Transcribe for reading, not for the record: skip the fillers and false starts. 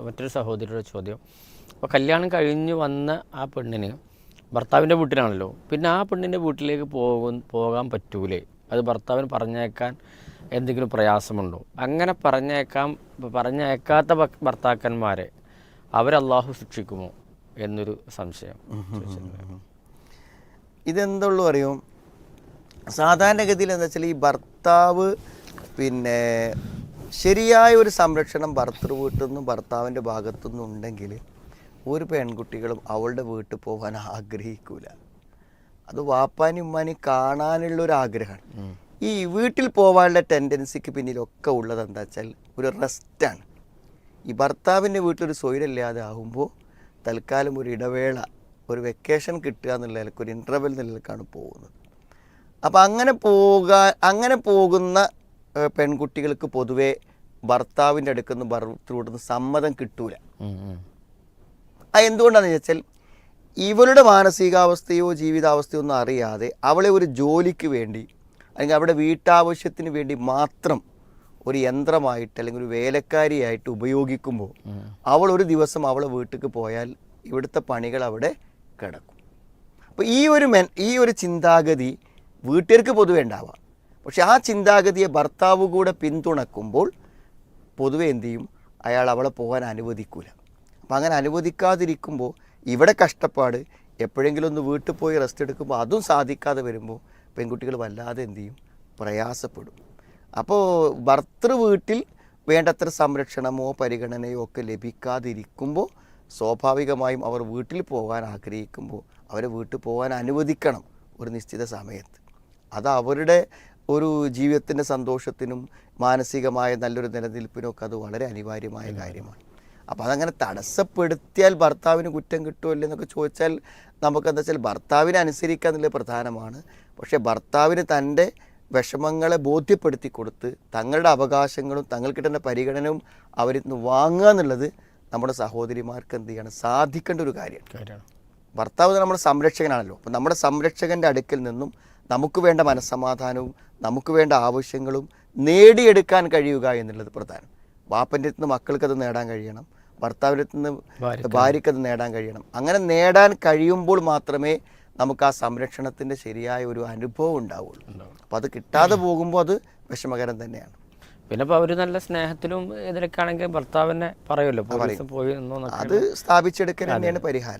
മറ്റൊരു സഹോദരിയുടെ ചോദ്യം. അപ്പോൾ കല്യാണം കഴിഞ്ഞ് വന്ന ആ പെണ്ണിന് ഭർത്താവിൻ്റെ വീട്ടിലാണല്ലോ, പിന്നെ ആ പെണ്ണിൻ്റെ വീട്ടിലേക്ക് പോകാൻ പറ്റൂലേ? അത് ഭർത്താവിന് പറഞ്ഞേക്കാൻ എന്തെങ്കിലും പ്രയാസമുണ്ടോ? അങ്ങനെ പറഞ്ഞേക്കാത്ത ഭർത്താക്കന്മാരെ അവരല്ലാഹു ശിക്ഷിക്കുമോ എന്നൊരു സംശയം. ഇതെന്തുള്ളൂ അറിയും, സാധാരണഗതിയിൽ എന്താ വെച്ചാൽ ഈ ഭർത്താവ് പിന്നെ ശരിയായ ഒരു സംരക്ഷണം ഭർത്തൃ വീട്ടിൽ നിന്നും ഭർത്താവിൻ്റെ ഭാഗത്തു നിന്നും ഉണ്ടെങ്കിൽ ഒരു പെൺകുട്ടികളും അവളുടെ വീട്ടിൽ പോകാൻ ആഗ്രഹിക്കൂല. അത് വാപ്പാനും ഉമ്മാനും കാണാനുള്ളൊരു ആഗ്രഹമാണ്. ഈ വീട്ടിൽ പോകാനുള്ള ടെൻഡൻസിക്ക് പിന്നിലൊക്കെ ഉള്ളത് എന്താ വെച്ചാൽ ഒരു റെസ്റ്റാണ്. ഈ ഭർത്താവിൻ്റെ വീട്ടിലൊരു സ്വൈരമില്ലാതെ ആകുമ്പോൾ തൽക്കാലം ഒരു ഇടവേള, ഒരു വെക്കേഷൻ കിട്ടുക എന്നുള്ള ഒരു ഇൻ്റർവെൽ നിലക്കാണ് പോകുന്നത്. അപ്പോൾ അങ്ങനെ പോകുന്ന പെൺകുട്ടികൾക്ക് പൊതുവെ ഭർത്താവിൻ്റെ അടുക്കുന്ന ഭർത്തൃവിടുന്ന് സമ്മതം കിട്ടൂല. എന്തുകൊണ്ടാണെന്ന് വെച്ചാൽ ഇവളുടെ മാനസികാവസ്ഥയോ ജീവിതാവസ്ഥയോ ഒന്നും അറിയാതെ അവളെ ഒരു ജോലിക്ക് വേണ്ടി അല്ലെങ്കിൽ അവരുടെ വീട്ടാവശ്യത്തിന് വേണ്ടി മാത്രം ഒരു യന്ത്രമായിട്ട് അല്ലെങ്കിൽ ഒരു വേലക്കാരിയായിട്ട് ഉപയോഗിക്കുമ്പോൾ അവൾ ഒരു ദിവസം അവളെ വീട്ടിലേക്ക് പോയാൽ ഇവിടുത്തെ പണികൾ അവിടെ കിടക്കും. അപ്പോൾ ഈ ഒരു ചിന്താഗതി വീട്ടുകാർക്ക് പൊതുവെ ഉണ്ടാവാം. പക്ഷെ ആ ചിന്താഗതിയെ ഭർത്താവ് കൂടെ പിന്തുണക്കുമ്പോൾ പൊതുവെ എന്തു ചെയ്യും, അയാൾ അവളെ പോകാൻ അനുവദിക്കൂല. അപ്പം അങ്ങനെ അനുവദിക്കാതിരിക്കുമ്പോൾ ഇവിടെ കഷ്ടപ്പാട്, എപ്പോഴെങ്കിലും ഒന്ന് വീട്ടിൽ പോയി റെസ്റ്റ് എടുക്കുമ്പോൾ അതും സാധിക്കാതെ വരുമ്പോൾ പെൺകുട്ടികൾ വല്ലാതെ എന്തു ചെയ്യും, പ്രയാസപ്പെടും. അപ്പോൾ ഭർത്തൃ വീട്ടിൽ വേണ്ടത്ര സംരക്ഷണമോ പരിഗണനയോ ഒക്കെ ലഭിക്കാതിരിക്കുമ്പോൾ സ്വാഭാവികമായും അവർ വീട്ടിൽ പോകാൻ ആഗ്രഹിക്കുമ്പോൾ അവരെ വീട്ടിൽ പോകാൻ അനുവദിക്കണം ഒരു നിശ്ചിത സമയത്ത്. അത് അവരുടെ ഒരു ജീവിതത്തിൻ്റെ സന്തോഷത്തിനും മാനസികമായ നല്ലൊരു നിലനിൽപ്പിനും ഒക്കെ അത് വളരെ അനിവാര്യമായ കാര്യമാണ്. അപ്പോൾ അതങ്ങനെ തടസ്സപ്പെടുത്തിയാൽ ഭർത്താവിന് കുറ്റം കിട്ടുമോ എന്നൊക്കെ ചോദിച്ചാൽ നമുക്കെന്താ വെച്ചാൽ ഭർത്താവിനെ അനുസരിക്കുക എന്നുള്ളത് പ്രധാനമാണ്. പക്ഷേ ഭർത്താവിന് തൻ്റെ വിഷമങ്ങളെ ബോധ്യപ്പെടുത്തി കൊടുത്ത് തങ്ങളുടെ അവകാശങ്ങളും തങ്ങൾക്ക് കിട്ടുന്ന പരിഗണനയും അവരിൽ നിന്ന് വാങ്ങുക എന്നുള്ളത് നമ്മുടെ സഹോദരിമാർക്ക് എന്ത് ചെയ്യണം, സാധിക്കേണ്ട ഒരു കാര്യമാണ്. ഭർത്താവ് നമ്മുടെ സംരക്ഷകനാണല്ലോ. അപ്പോൾ നമ്മുടെ സംരക്ഷകൻ്റെ അടുക്കൽ നിന്നും നമുക്ക് വേണ്ട മനസ്സമാധാനവും നമുക്ക് വേണ്ട ആവശ്യങ്ങളും നേടിയെടുക്കാൻ കഴിയുക എന്നുള്ളത് പ്രധാനം. വാപ്പൻ്റെ അടുത്ത് നിന്ന് മക്കൾക്കത് നേടാൻ കഴിയണം, ഭർത്താവിൻ്റെ അടുത്ത് നിന്ന് ഭാര്യയ്ക്കത് നേടാൻ കഴിയണം. അങ്ങനെ നേടാൻ കഴിയുമ്പോൾ മാത്രമേ നമുക്ക് ആ സംരക്ഷണത്തിൻ്റെ ശരിയായ ഒരു അനുഭവം ഉണ്ടാവുള്ളൂ. അപ്പോൾ അത് കിട്ടാതെ പോകുമ്പോൾ അത് വിഷമകരം തന്നെയാണ്. പിന്നെ ഇപ്പോൾ അവർ നല്ല സ്നേഹത്തിലും ഇതിലൊക്കെ ആണെങ്കിൽ ഭർത്താവിനെ പറയുമല്ലോ, പോയി അത് സ്ഥാപിച്ചെടുക്കൽ തന്നെയാണ് പരിഹാരം.